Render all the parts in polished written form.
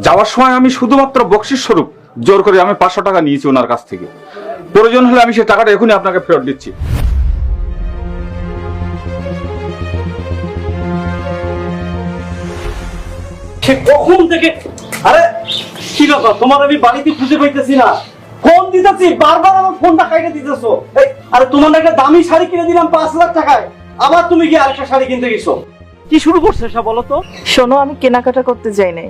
যাওয়ার সময় আমি শুধুমাত্র বকশিস স্বরূপ জোর করে আমি 500 টাকা নিয়েছি ওনার কাছ থেকে। প্রয়োজন হলে আমি সেই টাকাটা এখনই আপনাকে ফেরত দিচ্ছি। সে কখন থেকে, আরে কি ব্যাপার, তোমার আমি বাড়িতে খুঁজে পাইতেছি না, ফোন দিতেছি বারবার, আমার ফোনটা কাইটে দিতেছো। আরে তোমার একটা দামি শাড়ি কিনে দিলাম 5 লাখ টাকায়, আবার তুমি কি আরেকটা শাড়ি কিনতে গেছো? কি শুরু করছে সব বলো তো? শোনো, আমি কেনাকাটা করতে যাই নাই,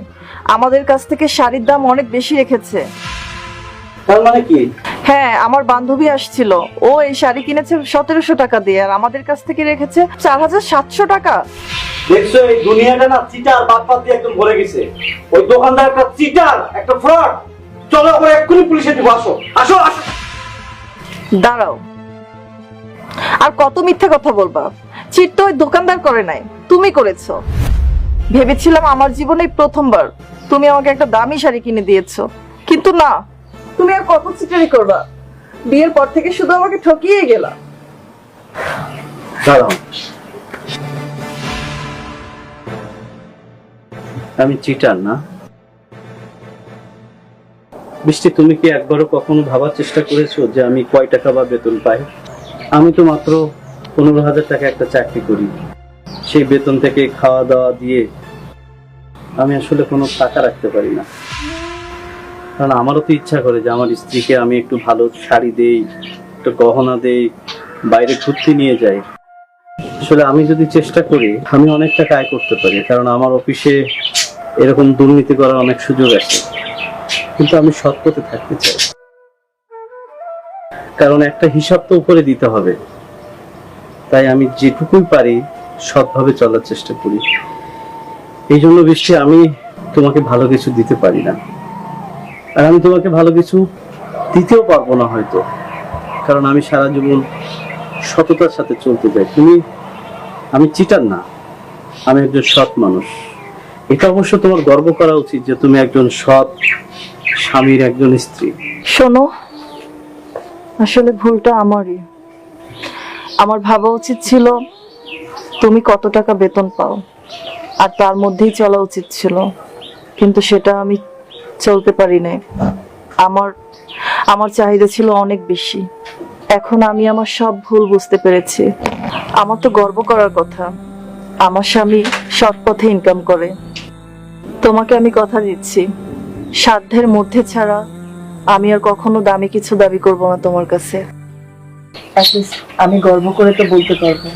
আমাদের কাছ থেকে শাড়ির দাম অনেক বেশি রেখেছে। তার মানে কি? হ্যাঁ, আমার বান্ধবী আসছিল, ও এই শাড়ি কিনেছে 1700 টাকা দিয়ে, আর আমাদের কাছ থেকে রেখেছে 4700 টাকা। দেখছো এই দুনিয়াটা না চিটার বাটপাত দিয়ে একদম ভরে গেছে। ওই দোকানদার একটা চিটার, একটা ফ্রড। চলো ওরা এক্ষুনি পুলিশে দিব, আসো আসো আসো। দাঁড়াও, আর কত মিথ্যা কথা বলবা? চিট তো ওই দোকানদার করে নাই, তুমি করেছো। ভেবেছিলাম আমার জীবনে প্রথমবার তুমি আমাকে একটা দামি শাড়ি কিনে দিয়েছো, কিন্তু না, তুমি আর কত চিটারি করবা? বিয়ের পর থেকে শুধু আমাকে ঠকিয়ে গেলা। দাঁড়াও, আমি চিটার না। বৃষ্টি, তুমি কি একবারও কখনো ভাবার চেষ্টা করেছো যে আমি কয় টাকা বা বেতন পাই? আমি তো মাত্র 15,000 টাকা একটা চাকরি করি, সেই বেতন থেকে খাওয়া দাওয়া দিয়ে আমি আসলে কোনো টাকা রাখতে পারি না। কারণ আমারও তো ইচ্ছা করে যে আমার স্ত্রীকে আমি একটু ভালো শাড়ি দেই, একটু গহনা দেই, বাইরে ঘুরতে নিয়ে যাই। আসলে আমি যদি চেষ্টা করি আমি অনেক টাকা আয় করতে পারি, কারণ আমার অফিসে এরকম দুর্নীতি করার অনেক সুযোগ আছে। কিন্তু আমি সৎ পথে থাকতে চাই, কারণ একটা হিসাব তো উপরে দিতে হবে। তাই আমি যেটুকুই পারি সৎভাবে চলার চেষ্টা করি। এই জন্য বৃষ্টি, আমি তোমাকে ভালো কিছু দিতে পারি না, আর আমি তোমাকে ভালো কিছু দিতেও পারবো না হয়তো, কারণ আমি সারা জীবন সততার সাথে চলতে চাই। আমি চিটার না, আমি একজন সৎ মানুষ। এটা অবশ্য তোমার গর্ব করা উচিত যে তুমি একজন সৎ স্বামীর একজন স্ত্রী। শোনো, আসলে ভুলটা আমারই। আমার ভাবা উচিত ছিল তুমি কত টাকা বেতন পাও আর তার মধ্যেই চলা উচিত ছিল, কিন্তু সেটা আমি চলতে পারি না। আমার চাহিদা ছিল অনেক বেশি। এখন আমি আমার সব ভুল বুঝতে পেরেছি। আমার তো গর্ব করার কথা, আমার স্বামী সৎ পথে ইনকাম করে। তোমাকে আমি কথা দিচ্ছি, সাধ্যের মধ্যে ছাড়া আমি আর কখনো দামি কিছু দাবি করব না তোমার কাছে। আমি গর্ব করে তো বলতে পারবো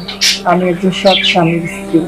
আমি একজন সৎ স্বামীর স্ত্রী।